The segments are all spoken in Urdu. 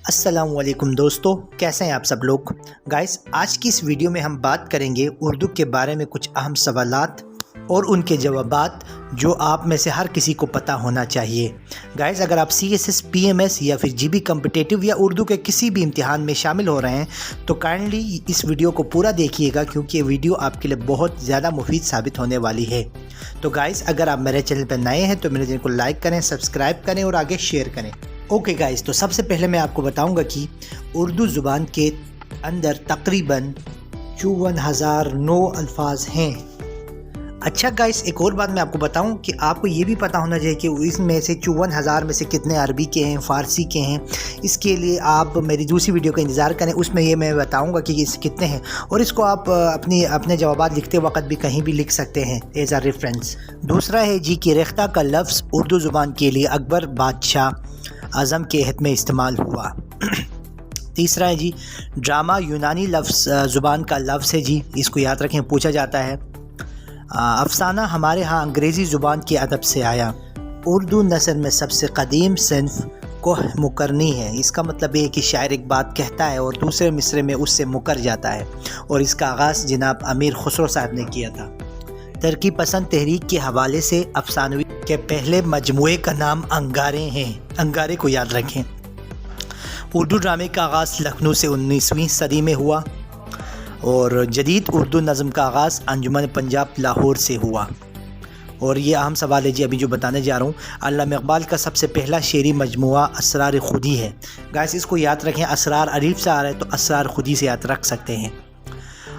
السلام علیکم دوستو، کیسے ہیں آپ سب لوگ؟ گائز، آج کی اس ویڈیو میں ہم بات کریں گے اردو کے بارے میں کچھ اہم سوالات اور ان کے جوابات جو آپ میں سے ہر کسی کو پتہ ہونا چاہیے۔ گائز، اگر آپ CSS PMS یا پھر GB کمپٹیٹیو یا اردو کے کسی بھی امتحان میں شامل ہو رہے ہیں تو کائنڈلی اس ویڈیو کو پورا دیکھیے گا، کیونکہ یہ ویڈیو آپ کے لیے بہت زیادہ مفید ثابت ہونے والی ہے۔ تو گائز، اگر آپ میرے چینل پر نئے ہیں تو میرے چینل کو لائک کریں، سبسکرائب کریں اور آگے شیئر کریں۔ اوکے گائز، تو سب سے پہلے میں آپ کو بتاؤں گا کہ اردو زبان کے اندر تقریباً 54,009 الفاظ ہیں۔ اچھا گائز، ایک اور بات میں آپ کو بتاؤں کہ آپ کو یہ بھی پتہ ہونا چاہیے کہ اس میں سے 54,000 میں سے کتنے عربی کے ہیں، فارسی کے ہیں۔ اس کے لیے آپ میری دوسری ویڈیو کا انتظار کریں، اس میں یہ میں بتاؤں گا کہ اس کتنے ہیں، اور اس کو آپ اپنے جوابات لکھتے وقت بھی کہیں بھی لکھ سکتے ہیں ایز اے ریفرنس۔ دوسرا ہے جی کہ ریختہ کا لفظ اردو زبان کے لیے اکبر بادشاہ اعظم کے عہد میں استعمال ہوا۔ تیسرا ہے جی ڈرامہ یونانی لفظ زبان کا لفظ ہے جی، اس کو یاد رکھیں، پوچھا جاتا ہے۔ افسانہ ہمارے ہاں انگریزی زبان کے ادب سے آیا۔ اردو نثر میں سب سے قدیم صنف کوہ مکرنی ہے۔ اس کا مطلب یہ ہے کہ شاعر ایک بات کہتا ہے اور دوسرے مصرے میں اس سے مکر جاتا ہے، اور اس کا آغاز جناب امیر خسرو صاحب نے کیا تھا۔ ترقی پسند تحریک کے حوالے سے افسانوی کے پہلے مجموعے کا نام انگارے ہیں، انگارے کو یاد رکھیں۔ اردو ڈرامے کا آغاز لکھنؤ سے 19ویں صدی میں ہوا، اور جدید اردو نظم کا آغاز انجمن پنجاب لاہور سے ہوا۔ اور یہ اہم سوال ہے جی ابھی جو بتانے جا رہا ہوں۔ علامہ اقبال کا سب سے پہلا شعری مجموعہ اسرار خودی ہے۔ گائز، اس کو یاد رکھیں، اسرار الف سے آ رہا ہے تو اسرار خودی سے یاد رکھ سکتے ہیں۔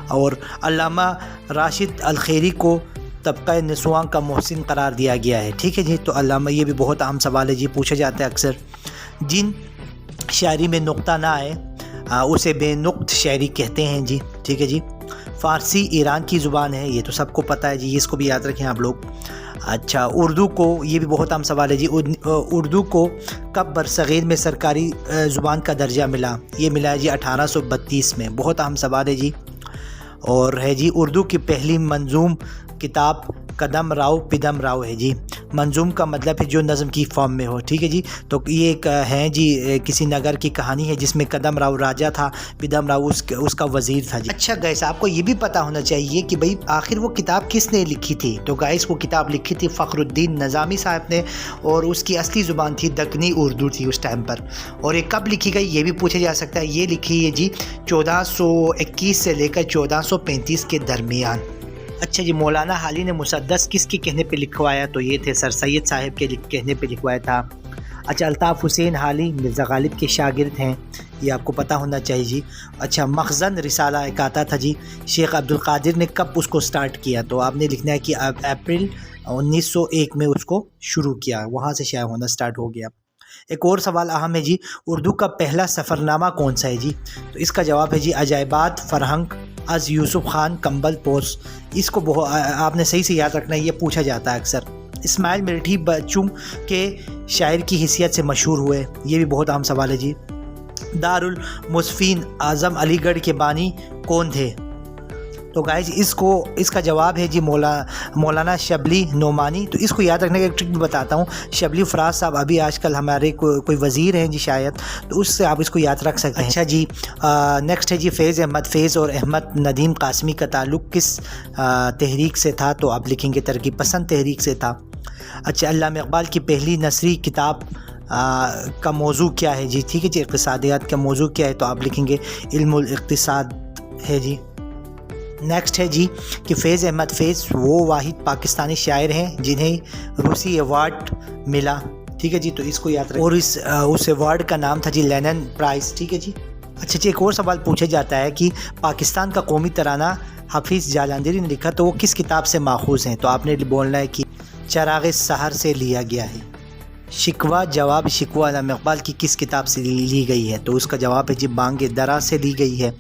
اور علامہ راشد الخیری کو طبقہ نسواں کا محسن قرار دیا گیا ہے، ٹھیک ہے جی۔ تو علامہ، یہ بھی بہت اہم سوال ہے جی، پوچھا جاتا ہے اکثر۔ جن شاعری میں نقطہ نہ آئے اسے بے نقط شاعری کہتے ہیں جی، ٹھیک ہے جی۔ فارسی ایران کی زبان ہے، یہ تو سب کو پتہ ہے جی، اس کو بھی یاد رکھیں آپ لوگ۔ اچھا، اردو کو، یہ بھی بہت اہم سوال ہے جی، اردو کو کب برصغیر میں سرکاری زبان کا درجہ ملا؟ یہ ملا ہے جی 1832 میں، بہت اہم سوال ہے جی۔ اور ہے جی اردو کی پہلی منظوم کتاب قدم راؤ پدم راؤ ہے جی۔ منظوم کا مطلب ہے جو نظم کی فارم میں ہو، ٹھیک ہے جی۔ تو یہ ایک ہے جی کسی نگر کی کہانی ہے جس میں قدم راؤ راجہ تھا، پدم راؤ اس کا وزیر تھا جی۔ اچھا گائز، آپ کو یہ بھی پتہ ہونا چاہیے کہ بھئی آخر وہ کتاب کس نے لکھی تھی؟ تو گائز، وہ کتاب لکھی تھی فخر الدین نظامی صاحب نے، اور اس کی اصلی زبان تھی دکنی اردو تھی اس ٹائم پر۔ اور یہ کب لکھی گئی یہ بھی پوچھا جا سکتا ہے۔ یہ لکھی ہے جی 1421 سے لے کر 1435 کے درمیان۔ اچھا جی، مولانا حالی نے مسدس کس کے کہنے پہ لکھوایا؟ تو یہ تھے سر سید صاحب کے کہنے پہ لکھوایا تھا۔ اچھا، الطاف حسین حالی مرزا غالب کے شاگرد ہیں، یہ آپ کو پتہ ہونا چاہیے جی۔ اچھا، مخزن رسالہ ایک آتا تھا جی، شیخ عبدالقادر نے کب اس کو سٹارٹ کیا؟ تو آپ نے لکھنا ہے کہ اپریل 1901 میں اس کو شروع کیا، وہاں سے شائع ہونا سٹارٹ ہو گیا۔ ایک اور سوال اہم ہے جی، اردو کا پہلا سفرنامہ کون سا ہے جی؟ تو اس کا جواب ہے جی عجائبات فرہنگ از یوسف خان کمبل پوس۔ اس کو آپ نے صحیح سے یاد رکھنا ہے، یہ پوچھا جاتا ہے اکثر۔ اسماعیل مرٹھی بچوں کے شاعر کی حیثیت سے مشہور ہوئے، یہ بھی بہت اہم سوال ہے جی۔ دارالمصفین اعظم علی گڑھ کے بانی کون تھے؟ تو گائز، اس کا جواب ہے جی مولانا شبلی نعمانی۔ تو اس کو یاد رکھنے کا ایک ٹرک بتاتا ہوں۔ شبلی فراز صاحب ابھی آج کل ہمارے کوئی وزیر ہیں جی شاید، تو اس سے آپ اس کو یاد رکھ سکتے ہیں۔ اچھا جی، نیکسٹ ہے جی فیض احمد۔ فیض اور احمد ندیم قاسمی کا تعلق کس تحریک سے تھا؟ تو آپ لکھیں گے ترقی پسند تحریک سے تھا۔ اچھا، علامہ اقبال کی پہلی نثری کتاب کا موضوع کیا ہے جی؟ ٹھیک ہے جی، اقتصادیات کا موضوع کیا ہے؟ تو آپ لکھیں گے علم الاقتصاد ہے جی۔ نیکسٹ ہے جی کہ فیض احمد فیض وہ واحد پاکستانی شاعر ہیں جنہیں روسی ایوارڈ ملا، ٹھیک ہے جی۔ تو اس کو یاد رکھیں، اور اس ایوارڈ کا نام تھا جی لینن پرائز، ٹھیک ہے جی۔ اچھا جی، ایک اور سوال پوچھا جاتا ہے کہ پاکستان کا قومی ترانہ حفیظ جالندھری نے لکھا، تو وہ کس کتاب سے ماخوذ ہیں؟ تو آپ نے بولنا ہے کہ چراغ سحر سے لیا گیا ہے۔ شکوہ جواب شکوہ علامہ اقبال کی کس کتاب سے لی گئی ہے؟ تو اس کا جواب ہے جی بانگ درا سے لی گئی ہے۔